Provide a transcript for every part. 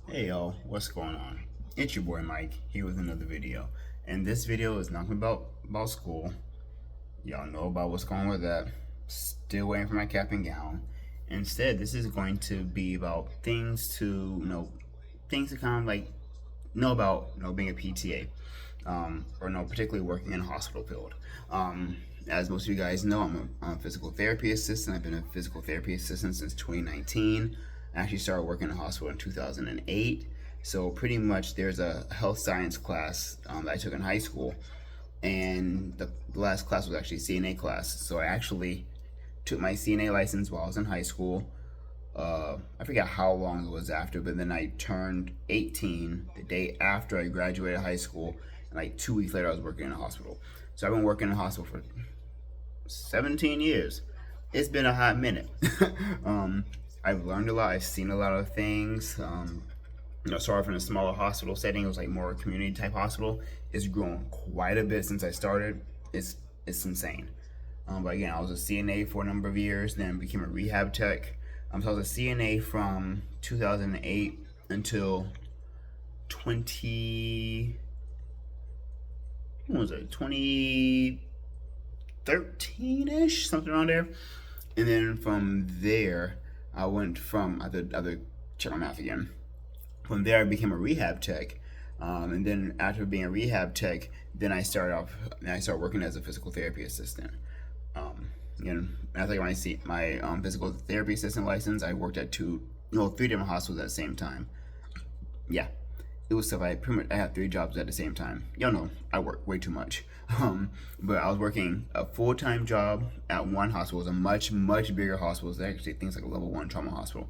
Hey y'all, what's going on? It's your boy Mike here with another video. And this video is not about school. Y'all know about what's going on with that. Still waiting for my cap and gown. Instead, this is going to be about things to things to kind of like know about being a PTA. Or particularly working in a hospital field. As most of you guys know, I'm a physical therapy assistant. I've been a physical therapy assistant since 2019. I actually started working in a hospital in 2008. So pretty much there's a health science class that I took in high school, and the last class was actually CNA class. So I actually took my CNA license while I was in high school. I forget how long it was after, but then I turned 18 the day after I graduated high school, and like 2 weeks later I was working in a hospital. So I've been working in a hospital for 17 years. It's been a hot minute. I've learned a lot. I've seen a lot of things. Started from a smaller hospital setting. It was like more community type hospital. It's grown quite a bit since I started. It's insane. But again, I was a CNA for a number of years, then became a rehab tech. So I was a CNA from 2008 until 2013-ish, something around there. And then from there, I went from other check my math again. From there, I became a rehab tech, and then after being a rehab tech, then I started working as a physical therapy assistant. And after I got my physical therapy assistant license, I worked at three different hospitals at the same time. Yeah, it was stuff. I had 3 jobs at the same time. Y'all know I work way too much. But I was working a full-time job at one hospital. It was a much bigger hospital. It's actually things like a level 1 trauma hospital,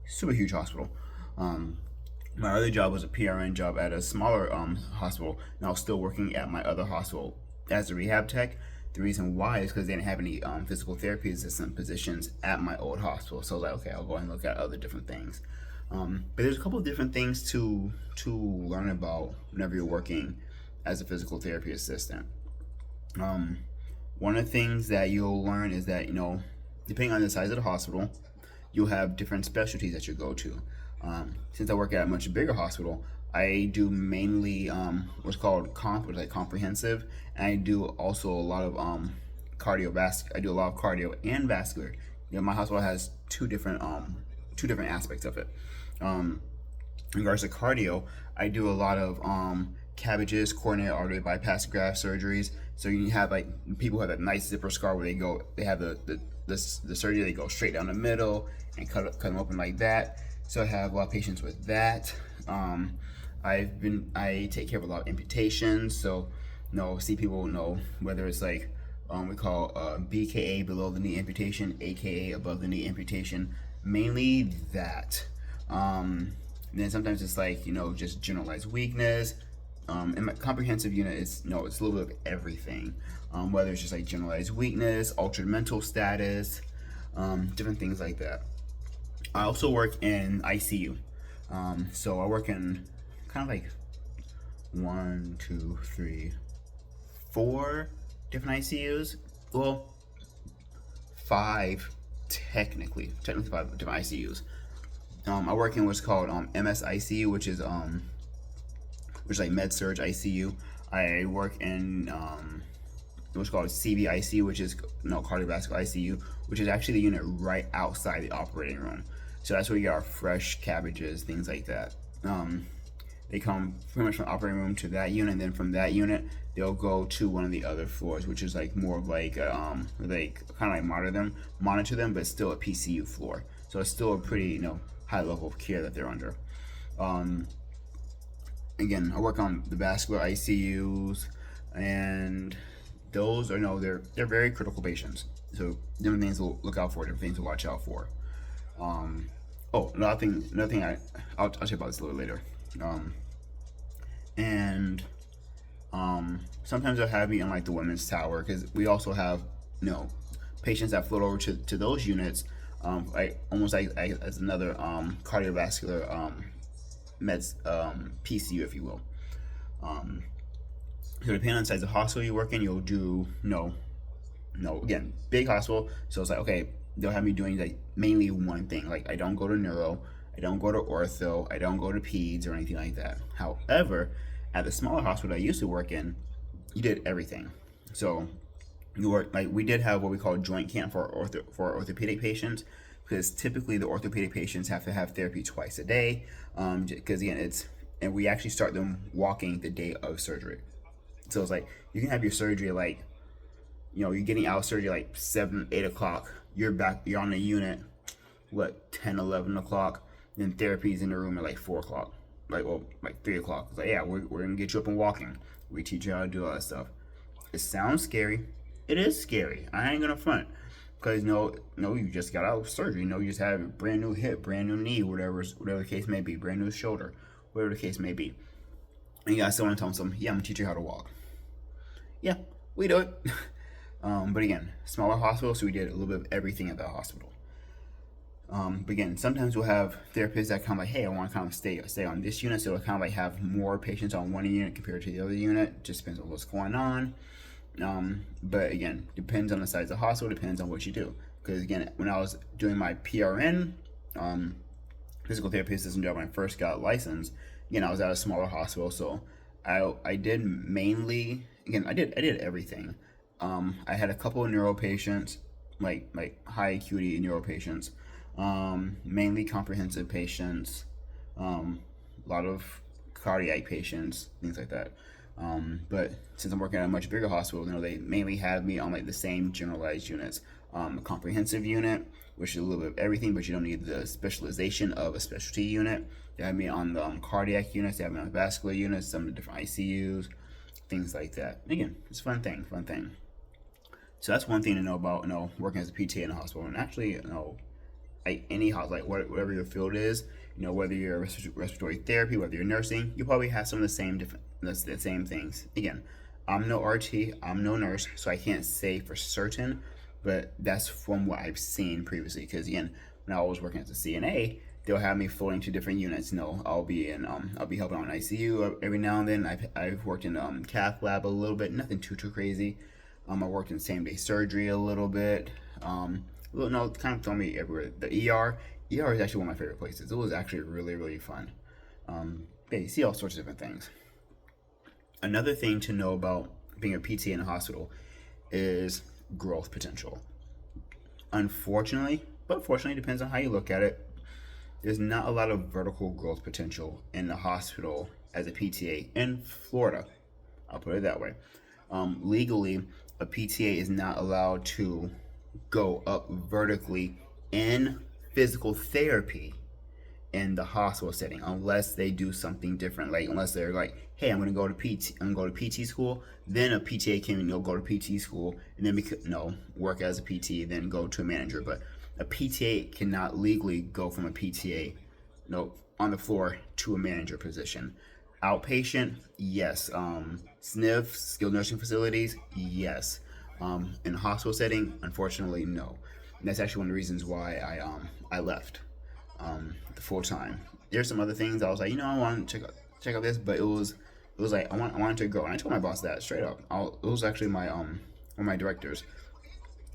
super huge hospital. My other job was a PRN job at a smaller hospital, and I was still working at my other hospital as a rehab tech. The reason why is because they didn't have any physical therapy assistant positions at my old hospital. So I was like, okay, I'll go and look at other different things. But there's a couple of different things to learn about whenever you're working as a physical therapy assistant. One of the things that you'll learn is that depending on the size of the hospital, you'll have different specialties that you go to. Since I work at a much bigger hospital, I do mainly what's called which is like comprehensive, and I do also a lot of cardiovascular. I do a lot of cardio and vascular. My hospital has two different aspects of it. In regards to cardio, I do a lot of cabbages, coronary artery bypass graft surgeries. So you have like people who have that nice zipper scar where they have the surgery, they go straight down the middle and cut them open like that. So I have a lot of patients with that. I take care of a lot of amputations. So see people whether it's like we call BKA, below the knee amputation, AKA above the knee amputation, mainly that. Then sometimes it's like just generalized weakness. In my comprehensive unit, it's a little bit of everything. Whether it's just like generalized weakness, altered mental status, different things like that. I also work in ICU. So I work in kind of like 1, 2, 3, 4 different ICUs. Well, 5 technically 5 different ICUs. I work in what's called MSICU, which is like med surg ICU. I work in what's called CVICU, which is cardiovascular ICU, which is actually the unit right outside the operating room. So that's where we get our fresh cabbages, things like that. They come pretty much from the operating room to that unit, and then from that unit they'll go to one of the other floors, which is like more of like kind of like monitor them, but still a PCU floor. So it's still a pretty high level of care that they're under. Again, I work on the vascular ICUs, and those are they're very critical patients. So different things to look out for, different things to watch out for. Another thing I'll talk about this a little later. And sometimes they'll have me in like the women's tower, because we also have patients that float over to those units, almost like as another cardiovascular meds PCU, if you will. So depending on the size of hospital you work in, you'll do again, big hospital. So it's like, okay, they'll have me doing like mainly one thing. Like I don't go to neuro, I don't go to ortho, I don't go to peds or anything like that. However, at the smaller hospital I used to work in, you did everything. So you work, like, we did have what we call joint camp for orthopedic patients, because typically the orthopedic patients have to have therapy twice a day, because again and we actually start them walking the day of surgery. So it's like you can have your surgery like, you're getting out of surgery like 7, 8 o'clock. You're on the unit, what, 10, 11 o'clock. Then therapy's in the room at like 4 o'clock. Like 3 o'clock. It's like, yeah, we're gonna get you up and walking. We teach you how to do all that stuff. It sounds scary. It is scary. I ain't gonna front. Because no, you just got out of surgery. You just had a brand new hip, brand new knee, whatever the case may be, brand new shoulder, whatever the case may be. And you got someone telling them, yeah, I'm gonna teach you how to walk. Yeah, we do it. But again, smaller hospital, so we did a little bit of everything at that hospital. But again, sometimes we'll have therapists that kind of like, hey, I want to kind of stay on this unit, so we'll kind of like have more patients on one unit compared to the other unit. Just depends on what's going on. But again, depends on the size of the hospital, depends on what you do. Because again, when I was doing my PRN, physical therapy assistant job when I first got licensed, again, I was at a smaller hospital, so I did mainly, again, I did everything. I had a couple of neuro patients, like high acuity neuro patients, mainly comprehensive patients, a lot of cardiac patients, things like that. But since I'm working at a much bigger hospital, they mainly have me on like the same generalized units. A comprehensive unit, which is a little bit of everything, but you don't need the specialization of a specialty unit. They have me on the cardiac units, they have me on vascular units, some of the different ICUs, things like that. Again, it's a fun thing. So that's one thing to know about, working as a PTA in a hospital. And actually, like any hospital, like whatever your field is, whether you're respiratory therapy, whether you're nursing, you probably have some of the same things. Again, I'm no RT, I'm no nurse, so I can't say for certain, but that's from what I've seen previously. Because again, when I was working as a CNA, they'll have me floating to different units. I'll be helping on ICU every now and then. I've worked in cath lab a little bit, nothing too crazy. I worked in same day surgery a little bit. Kind of throw me everywhere. The ER is actually one of my favorite places. It was actually really, really fun. You see all sorts of different things. Another thing to know about being a PT in a hospital is growth potential. Unfortunately, but fortunately, depends on how you look at it, there's not a lot of vertical growth potential in the hospital as a PTA in Florida. I'll put it that way. Legally, a PTA is not allowed to go up vertically in physical therapy in the hospital setting unless they do something different. Like unless they're like, hey, I'm gonna go to PT school, then a PTA can go to PT school and then work as a PT, then go to a manager. But a PTA cannot legally go from a PTA on the floor to a manager position. Outpatient, yes. SNF, skilled nursing facilities, yes. In a hospital setting, unfortunately, no. And that's actually one of the reasons why I left the full time. There's some other things I was like, I want to check out this, but it was like I wanted to go, and I told my boss that straight up. It was actually my one of my directors,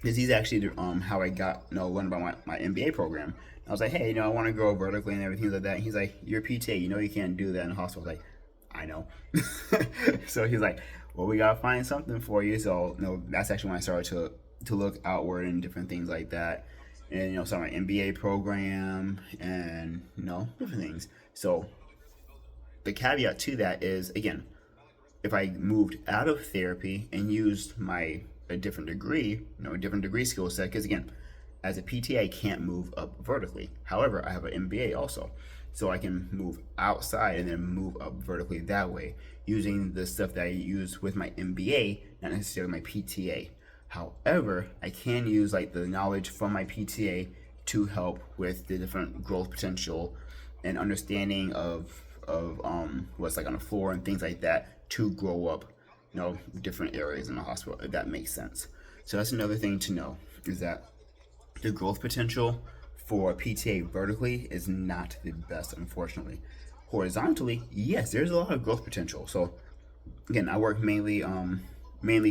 because he's actually how I got learned about my MBA program. I was like, hey, I want to grow vertically and everything like that. And he's like, you're a PTA, you can't do that in a hospital. I was like, I know. So he's like, well, we gotta find something for you. So that's actually when I started to look outward and different things like that, and started my MBA program and different things. So the caveat to that is, again, if I moved out of therapy and used a different degree, a different degree skill set, because again, as a PTA, I can't move up vertically. However, I have an MBA also, so I can move outside and then move up vertically that way, using the stuff that I use with my MBA, not necessarily my PTA. However, I can use like the knowledge from my PTA to help with the different growth potential and understanding of what's like on the floor and things like that to grow up, different areas in the hospital, if that makes sense. So that's another thing to know, is that the growth potential for PTA vertically is not the best, unfortunately. Horizontally, yes, there's a lot of growth potential. So again, I work mainly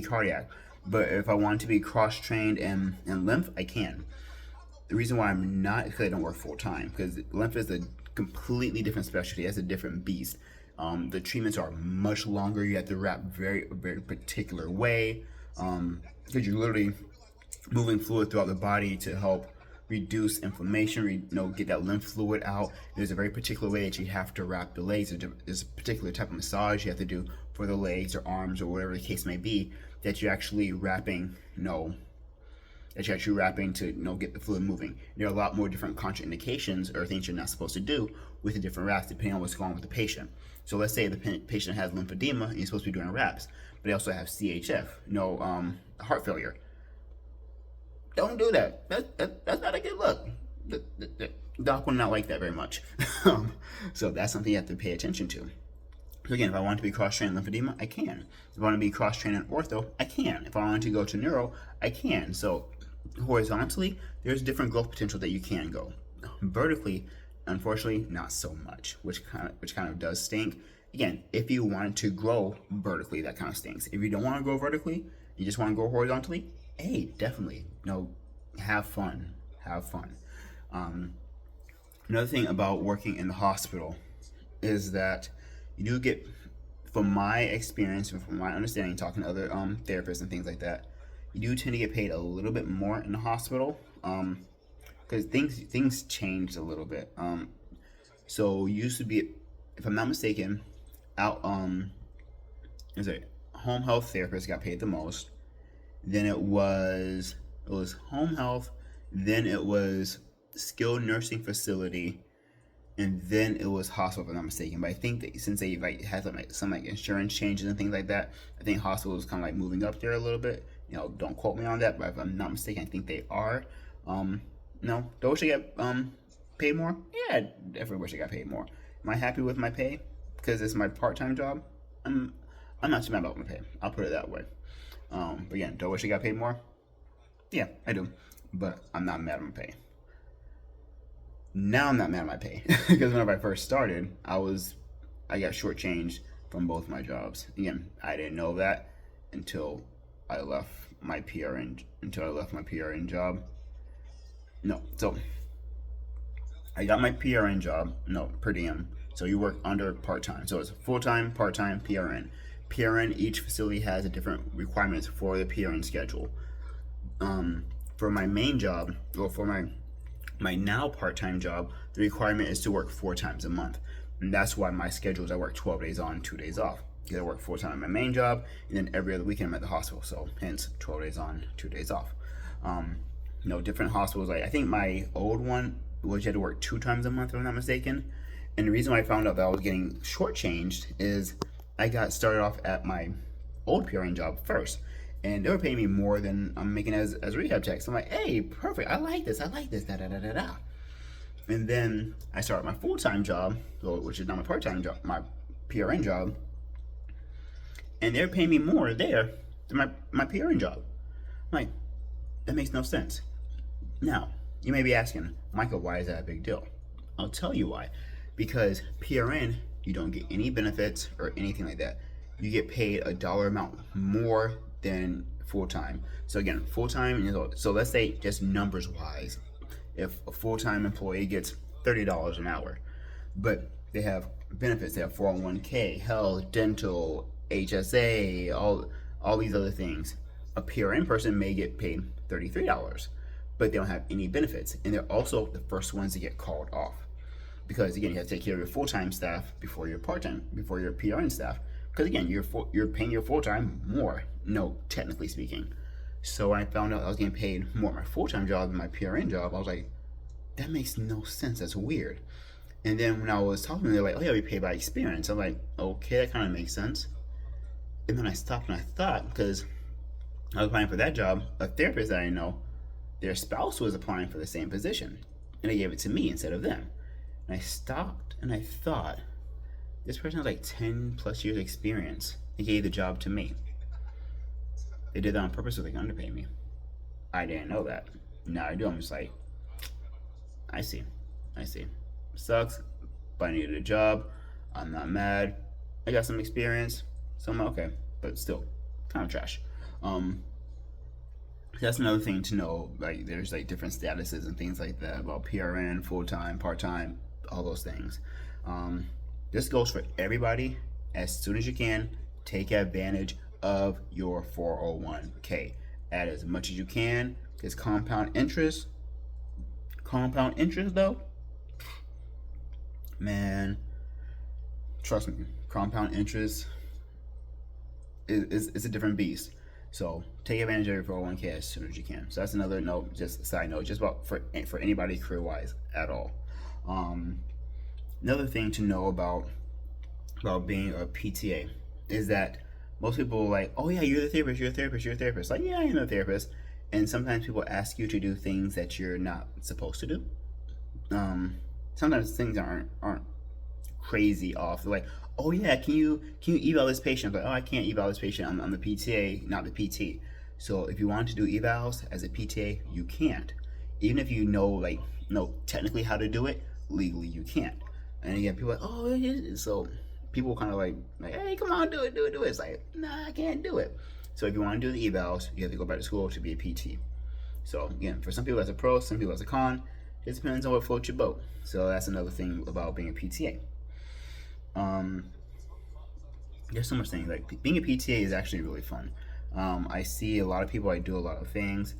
cardiac, but if I want to be cross-trained in lymph, I can. The reason why I'm not is because I don't work full-time, because lymph is a completely different specialty. That's a different beast. The treatments are much longer. You have to wrap very particular way, because you're literally moving fluid throughout the body to help reduce inflammation, get that lymph fluid out. There's a very particular way that you have to wrap the legs. There's a particular type of massage you have to do for the legs or arms or whatever the case may be, that you're actually wrapping, to get the fluid moving. There are a lot more different contraindications or things you're not supposed to do with the different wraps depending on what's going on with the patient. So let's say the patient has lymphedema and you're supposed to be doing wraps, but they also have CHF, heart failure. Don't do that. That's not a good look. The doc will not like that very much. So that's something you have to pay attention to. So again, if I want to be cross-trained in lymphedema, I can. If I want to be cross-trained in ortho, I can. If I want to go to neuro, I can. So horizontally, there's different growth potential that you can go. Vertically, unfortunately, not so much, which kind of does stink. Again, if you want to grow vertically, that kind of stinks. If you don't want to grow vertically, you just want to go horizontally, hey, definitely, have fun. Another thing about working in the hospital is that you do get, from my experience and from my understanding, talking to other therapists and things like that, you do tend to get paid a little bit more in the hospital, because things changed a little bit. So used to be, if I'm not mistaken, home health therapists got paid the most. Then it was home health, then it was skilled nursing facility, and then it was hospital, if I'm not mistaken. But I think that since they had some insurance changes and things like that, I think hospital is kind of moving up there a little bit. Don't quote me on that, but if I'm not mistaken, I think they are. Do I wish I got paid more? Yeah, I definitely wish I got paid more. Am I happy with my pay because it's my part-time job? I'm not too mad about my pay. I'll put it that way. But again, do I wish I got paid more? Yeah, I do. But I'm not mad at my pay. Now I'm not mad at my pay. Because whenever I first started, I got shortchanged from both my jobs. Again, I didn't know that until I left my PRN job. So I got my PRN job, per diem. So you work under part-time. So it's full-time, part-time, PRN. PRN, each facility has a different requirements for the PRN schedule. For my main job, or for my now part-time job, the requirement is to work 4 times a month. And that's why my schedule is I work 12 days on, 2 days off. Because I work 4 times at my main job, and then every other weekend I'm at the hospital. So hence 12 days on, 2 days off. Different hospitals, I think my old one was you had to work 2 times a month, if I'm not mistaken. And the reason why I found out that I was getting shortchanged is I got started off at my old PRN job first, and they were paying me more than I'm making as a rehab tech. So I'm like, hey, perfect, I like this, da. And then I started my full-time job, which is not my part-time job, my PRN job, and they're paying me more there than my PRN job. I'm like, that makes no sense. Now, you may be asking, Michael, why is that a big deal? I'll tell you why. Because PRN, you don't get any benefits or anything like that. You get paid a dollar amount more than full-time. So again, full-time, so let's say just numbers wise, if a full-time employee gets $30 an hour, but they have benefits, they have 401k, health, dental, HSA, all these other things. A PRN person may get paid $33, but they don't have any benefits. And they're also the first ones to get called off. Because again, you have to take care of your full-time staff before your PRN staff. Because again, you're paying your full-time more, technically speaking. So when I found out I was getting paid more at my full-time job than my PRN job, I was like, that makes no sense, that's weird. And then when I was talking to them, they're like, oh yeah, we pay by experience. I'm like, okay, that kind of makes sense. And then I stopped and I thought, because I was applying for that job, a therapist that I know, their spouse was applying for the same position. And they gave it to me instead of them. And I stopped and I thought, this person has like 10 plus years experience. They gave the job to me. They did that on purpose so they can underpay me. I didn't know that. Now I do. I'm just like, I see. Sucks, but I needed a job. I'm not mad. I got some experience, so I'm okay. But still, kind of trash. That's another thing to know. Like, there's like different statuses and things like that about PRN, full time, part time. all those things. Um, this goes for everybody. As soon as you can, take advantage of your 401k. Add as much as you can, because compound interest though, man, trust me, compound interest is a different beast. So take advantage of your 401k as soon as you can. So that's another note, just a side note, just about for anybody career wise at all. Another thing to know about being a PTA is that most people are like, oh yeah, you're the therapist, you're a therapist, you're a therapist. Like, yeah, I am a therapist. And sometimes people ask you to do things that you're not supposed to do. Sometimes things aren't crazy off. They're like, oh yeah, can you eval this patient? Like, oh, I can't eval this patient. I'm the PTA, not the PT. So if you want to do evals as a PTA, you can't. Even if you know technically how to do it, legally you can't. And again, people are like, oh yeah. So people kind of like, hey, come on, do it. It's like, nah, I can't do it. So if you want to do the evals, you have to go back to school to be a PT. So again, for some people that's a pro, some people that's a con. It depends on what floats your boat. So that's another thing about being a PTA. There's so much things. Like being a PTA is actually really fun. I see a lot of people. I do a lot of things.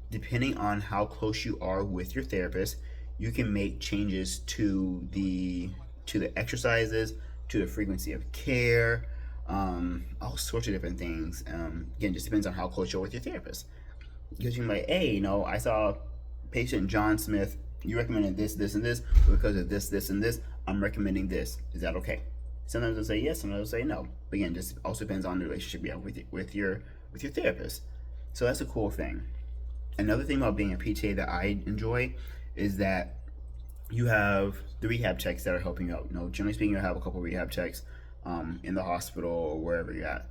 Depending on how close you are with your therapist, you can make changes to the exercises, to the frequency of care, all sorts of different things. Again, just depends on how close you're with your therapist. Because you're like, hey, I saw patient John Smith. You recommended this, this, and this. Because of this, this, and this, I'm recommending this. Is that okay? Sometimes they'll say yes, sometimes they'll say no. But again, just also depends on the relationship you have with your therapist. So that's a cool thing. Another thing about being a PTA that I enjoy is that you have the rehab techs that are helping you out. Generally speaking, you have a couple rehab techs in the hospital or wherever you're at,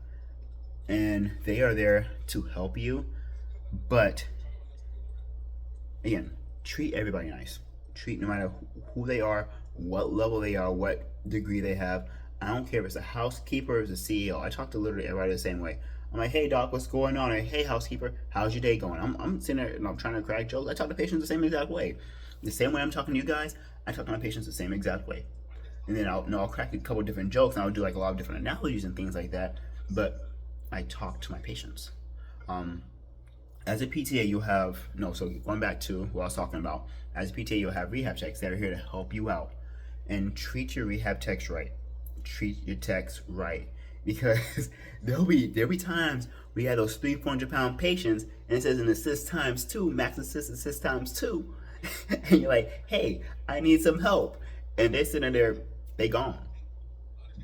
and they are there to help you. But again, treat everybody nice. Treat no matter who they are, what level they are, what degree they have. I don't care if it's a housekeeper or it's a CEO. I talk to literally everybody the same way. I'm like, hey doc, what's going on? Or hey housekeeper, how's your day going? I'm sitting there and I'm trying to crack jokes. I talk to patients the same exact way. The same way I'm talking to you guys, I talk to my patients the same exact way. And then I'll crack a couple different jokes and I'll do like a lot of different analogies and things like that. But I talk to my patients. As a PTA, you'll have so going back to what I was talking about. As a PTA, you'll have rehab techs that are here to help you out, and treat your rehab techs right. Treat your techs right, because there'll be times we have those 300-pound patients, and it says an assist times 2, max assist times 2, and you're like, hey, I need some help, and they're sitting there, they gone,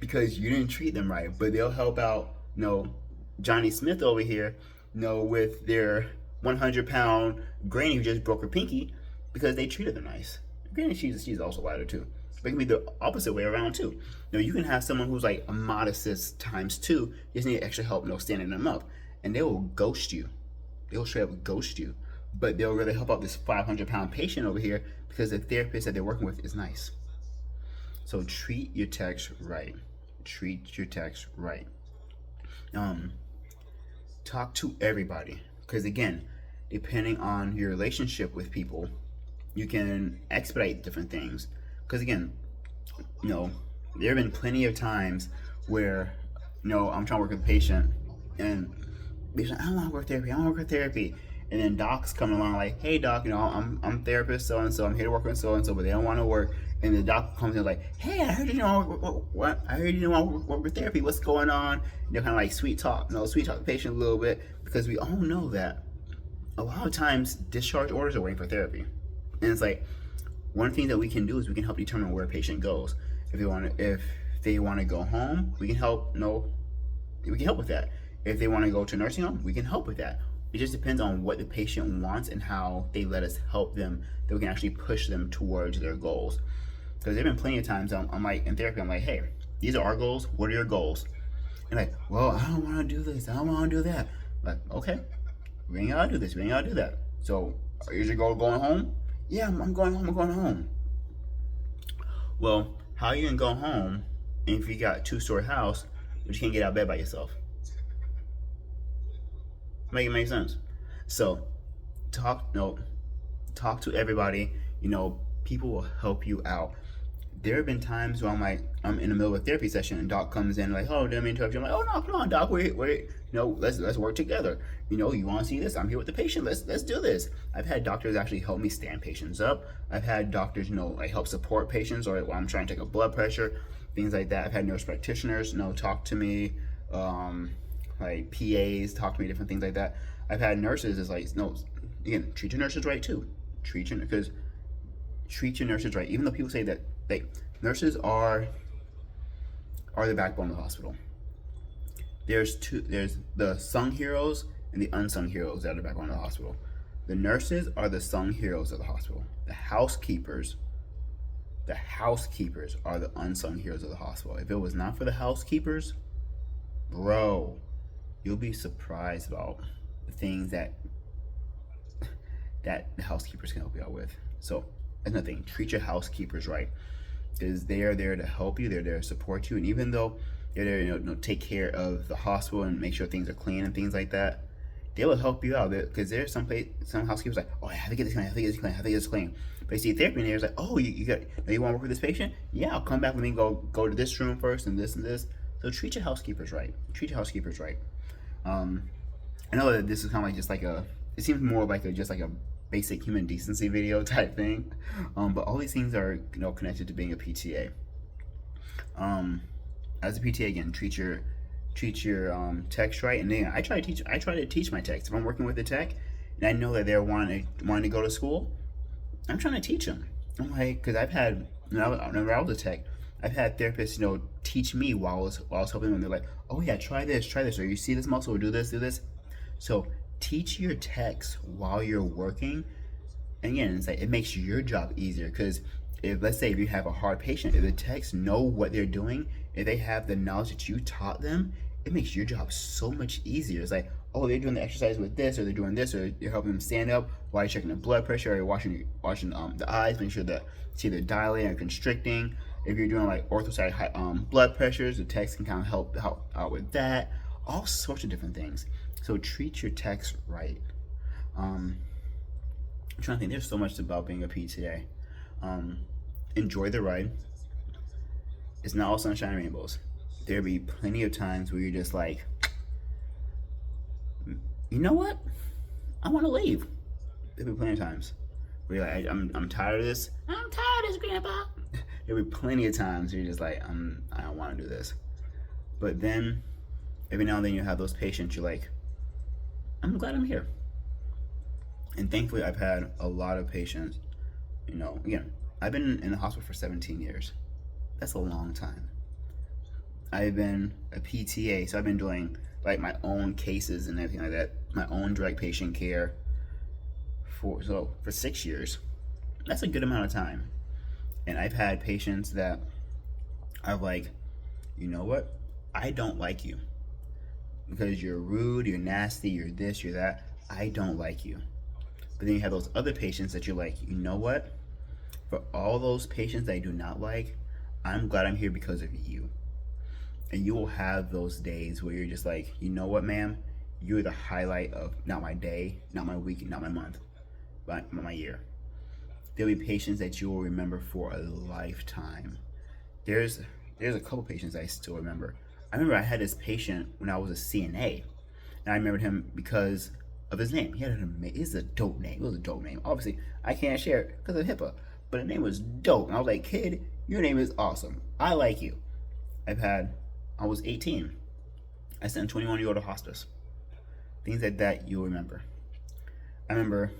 because you didn't treat them right. But they'll help out, Johnny Smith over here, with their 100-pound granny who just broke her pinky, because they treated them nice. Granted, she's also lighter too. But it can be the opposite way around too. You can have someone who's like a modest times 2, you just need extra help, standing them up, and they will ghost you. They'll straight up ghost you. But they'll really help out this 500-pound patient over here because the therapist that they're working with is nice. So treat your techs right. Treat your techs right. Talk to everybody, because again, depending on your relationship with people, you can expedite different things. Because again, there have been plenty of times where I'm trying to work with a patient and they're like, I don't want to work therapy, and then doc's coming along like, hey doc, I'm therapist so and so, I'm here to work with so and so, but they don't want to work. And the doc comes in like, hey, I heard you know what? I heard you want to work with therapy. What's going on? And they're kind of like sweet talk the patient a little bit, because we all know that a lot of times discharge orders are waiting for therapy. And it's like, one thing that we can do is we can help determine where a patient goes. If they want to go home, we can help. We can help with that. If they want to go to a nursing home, we can help with that. It just depends on what the patient wants and how they let us help them, that we can actually push them towards their goals. Because there have been plenty of times I'm like in therapy, I'm like, hey, these are our goals. What are your goals? And like, well, I don't want to do this. I don't want to do that. Like, okay, we ain't gotta do this. We ain't gotta do that. So, is your goal going home? Yeah, I'm going home. I'm going home. Well, how are you gonna go home if you got a 2-story house but you can't get out of bed by yourself? Make it make sense. So, talk to everybody. People will help you out. there have been times where I'm in the middle of a therapy session and doc comes in like, oh, didn't mean to interrupt you. I'm like, oh no, come on, doc, wait, let's work together. You want to see this? I'm here with the patient. Let's do this. I've had doctors actually help me stand patients up. I've had doctors, like help support patients, or while I'm trying to take a blood pressure, things like that. I've had nurse practitioners, talk to me, like PAs talk to me, different things like that. I've had nurses is like, no, again, treat your nurses right too. Treat your nurses right. Even though people say that nurses are the backbone of the hospital. There's the sung heroes and the unsung heroes that are the backbone of the hospital. The nurses are the sung heroes of the hospital. The housekeepers are the unsung heroes of the hospital. If it was not for the housekeepers, bro, you'll be surprised about the things that the housekeepers can help you out with. So that's another thing. Treat your housekeepers right, because they are there to help you. They're there to support you, and even though they're there to take care of the hospital and make sure things are clean and things like that, they will help you out. Because there's some housekeepers like, oh, I have to get this clean, I have to get this clean, I have to get this clean. But you see therapy, and they're like, oh, you want to work with this patient? Yeah, I'll come back. Let me go to this room first and this and this. So treat your housekeepers right. I know that this is kind of like just like it seems more like just like a basic human decency video type thing, but all these things are connected to being a PTA. As a PTA, again, treat your techs right, and then I try to teach my techs. If I'm working with a tech and I know that they're wanting to go to school, I'm trying to teach them. I'm like, because I've had whenever I was a tech, I've had therapists teach me while I was helping them. They're like, oh yeah, try this, or you see this muscle, or do this. So teach your techs while you're working. And again, it's like it makes your job easier, because let's say if you have a hard patient, if the techs know what they're doing, if they have the knowledge that you taught them, it makes your job so much easier. It's like, oh, they're doing the exercise with this, or they're doing this, or you're helping them stand up while you're checking the blood pressure, or you're watching the eyes, make sure that they're dilating or constricting. If you're doing like orthostatic blood pressures, the techs can kind of help out with that. All sorts of different things. So treat your techs right. I'm trying to think. There's so much about being a PTA. Enjoy the ride. It's not all sunshine and rainbows. There'll be plenty of times where you're just like, you know what? I want to leave. There'll be plenty of times where you're like, I'm tired of this. I'm tired of this, Grandpa. There'll be plenty of times where you're just like, I don't want to do this. But then, every now and then you have those patients, you're like, I'm glad I'm here. And thankfully, I've had a lot of patients, again, I've been in the hospital for 17 years. That's a long time. I've been a PTA, so I've been doing like my own cases and everything like that, my own direct patient care for 6 years. That's a good amount of time. And I've had patients that are like, you know what? I don't like you because you're rude, you're nasty, you're this, you're that. I don't like you. But then you have those other patients that you're like, you know what? For all those patients that I do not like, I'm glad I'm here because of you. And you will have those days where you're just like, you know what, ma'am? You're the highlight of not my day, not my week, not my month, but my year. There'll be patients that you will remember for a lifetime. There's a couple patients I still remember. I remember I had this patient when I was a CNA, and I remembered him because of his name. He had it's a dope name. It was a dope name. Obviously, I can't share it because of HIPAA, but the name was dope. And I was like, kid, your name is awesome. I like you. I was 18. I sent 21 year old to hospice. Things like that you'll remember. I remember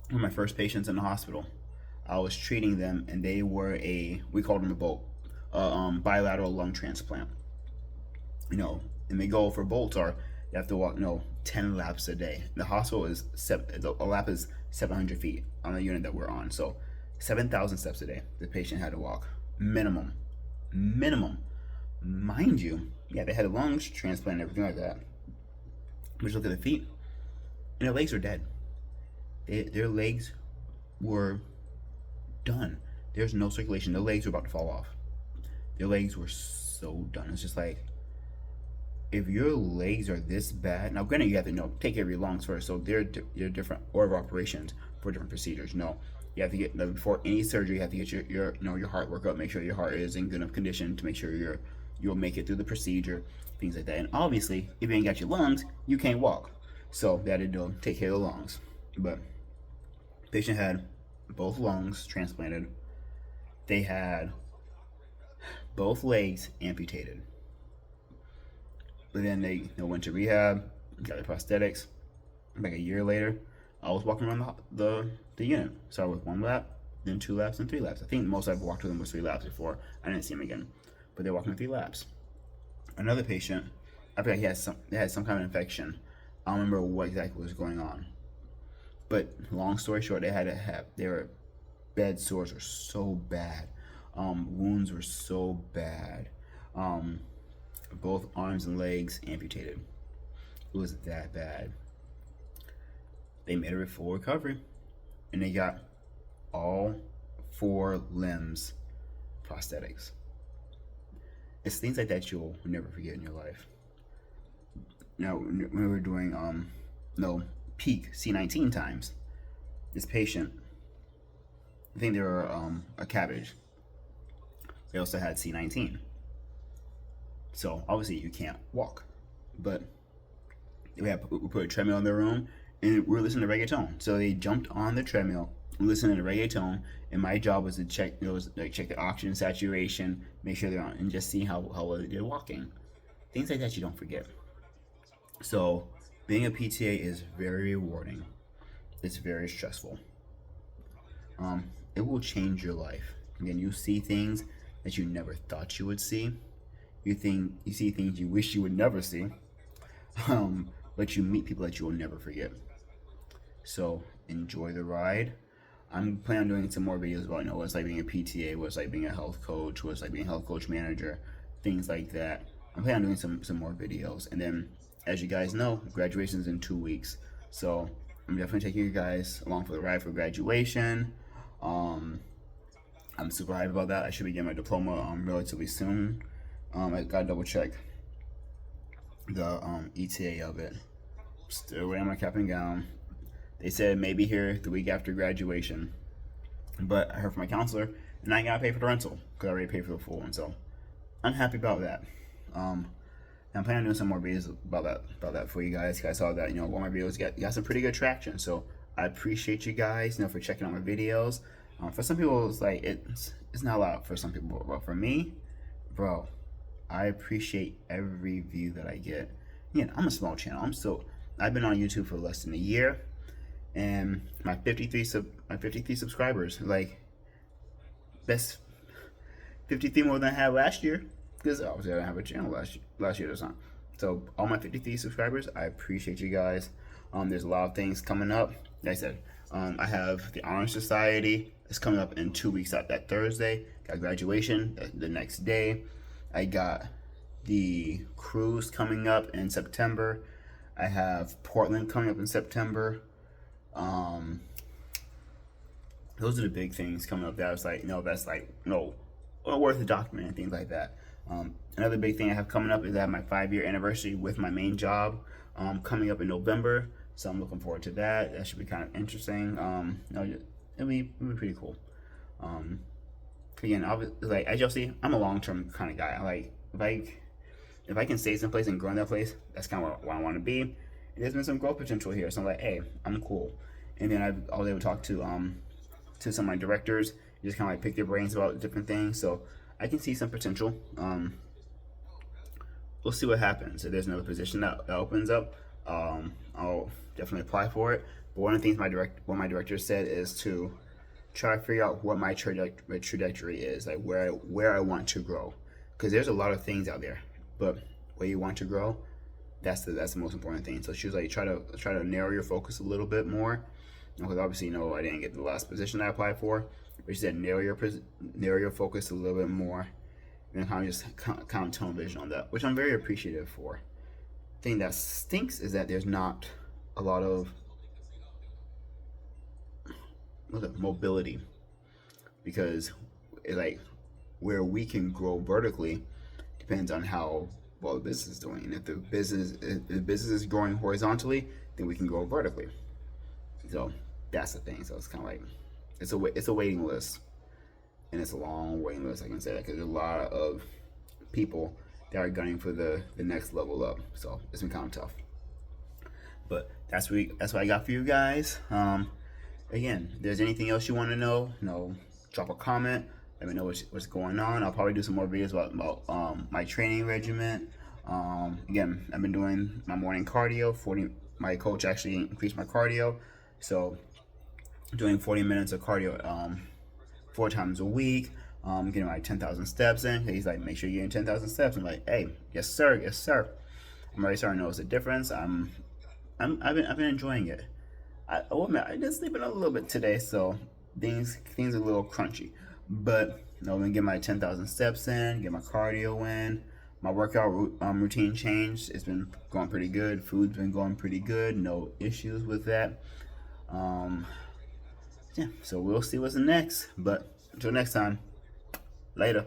one of my first patients in the hospital. I was treating them, and they were we called them a bolt, bilateral lung transplant. And the goal for bolts are you have to walk 10 laps a day. The hospital a lap is 700 feet on the unit that we're on, so 7,000 steps a day the patient had to walk minimum. Mind you, yeah, they had a lung transplant and everything like that. But you look at the feet, and their legs were dead. Their legs were done. There's no circulation. Their legs were about to fall off. Their legs were so done. It's just like, if your legs are this bad, now granted you have to take care of your lungs first, so they're different order of operations for different procedures. You have to get before any surgery. You have to get your heart work up. Make sure your heart is in good enough condition to make sure you'll make it through the procedure, things like that. And obviously, if you ain't got your lungs, you can't walk. So they had to take care of the lungs. But the patient had both lungs transplanted. They had both legs amputated. But then they went to rehab, got their prosthetics. Like a year later, I was walking around the unit. Started with 1 lap, then 2 laps, and 3 laps. I think the most I've walked with them was 3 laps before. I didn't see him again, but they're walking 3 laps. Another patient, I forgot they had some kind of infection. I don't remember what exactly was going on. But long story short, their bed sores were so bad. Wounds were so bad. Both arms and legs amputated. It was that bad. They made a full recovery, and they got all 4 limbs prosthetics. It's things like that you'll never forget in your life. Now, when we were doing peak C19 times, this patient, I think they were a cabbage. They also had C19. So obviously you can't walk, but we put a treadmill in their room, and we were listening to reggaeton. So they jumped on the treadmill, listening to reggaeton, and my job was to check the oxygen saturation, make sure they're on, and just see how well they're walking. Things like that you don't forget. So being a PTA is very rewarding. It's very stressful. It will change your life. Again, you see things that you never thought you would see. You see things you wish you would never see. But you meet people that you will never forget. So enjoy the ride. I'm planning on doing some more videos about what it's like being a PTA, what it's like being a health coach, what it's like being a health coach manager, things like that. I'm planning on doing some more videos. And then, as you guys know, graduation's in 2 weeks. So I'm definitely taking you guys along for the ride for graduation. I'm super hyped about that. I should be getting my diploma relatively soon. I gotta double check the ETA of it. Still wearing my cap and gown. They said maybe here the week after graduation, but I heard from my counselor, and I gotta pay for the rental because I already paid for the full one. So I'm happy about that. I'm planning on doing some more videos about that for you guys. I saw that one of my videos got some pretty good traction. So I appreciate you guys for checking out my videos. For some people, it's like it's not a lot for some people, but for me, bro, I appreciate every view that I get. I'm a small channel. I've been on YouTube for less than a year, and my 53 subscribers, like, that's 53 more than I had last year, because obviously I didn't have a channel last year or something. So all my 53 subscribers, I appreciate you guys. There's a lot of things coming up. Like I said, I have the Honor Society. It's coming up in 2 weeks. That Thursday. Got graduation the next day. I got the cruise coming up in September. I have Portland coming up in September. Those are the big things coming up. That was worth the document and things like that. Another big thing I have coming up is I have my 5-year anniversary with my main job coming up in November. So I'm looking forward to that. That should be kind of interesting. It'll be pretty cool. Again, as y'all see, I'm a long-term kind of guy. If I can stay someplace and grow in that place, that's kind of what I want to be. And there's been some growth potential here, so I'm like, hey, I'm cool. And then I was able to talk to some of my directors, just kind of pick their brains about different things. So I can see some potential. We'll see what happens. If there's another position that opens up, I'll definitely apply for it. But one of the things my director said is to try to figure out what my trajectory is, like where I want to grow, because there's a lot of things out there, but where you want to grow, that's the most important thing. So she was like, try to narrow your focus a little bit more, because obviously I didn't get the last position I applied for, but she said narrow your focus a little bit more, and kind of just tunnel vision on that, which I'm very appreciative for. The thing that stinks is that there's not a lot of mobility, because where we can grow vertically depends on how well the business is doing. And if the business is growing horizontally, then we can grow vertically. So that's the thing. So it's kind of like it's a waiting list, and it's a long waiting list. I can say that because there's a lot of people that are gunning for the next level up. So it's been kind of tough. But that's what I got for you guys. Again, if there's anything else you want to know, drop a comment. Let me know what's going on. I'll probably do some more videos about my training regimen. Again, I've been doing my morning cardio. My coach actually increased my cardio, so doing 40 minutes of cardio 4 times a week. Getting my 10,000 steps in. He's like, make sure you're getting 10,000 steps. I'm like, hey, yes sir, yes sir. I'm already starting to notice the difference. I've been enjoying it. I will admit, I did sleep in a little bit today, so things are a little crunchy. But I'm gonna get my 10,000 steps in, get my cardio in. My workout routine changed. It's been going pretty good. Food's been going pretty good. No issues with that. Yeah, so we'll see what's next. But until next time, later.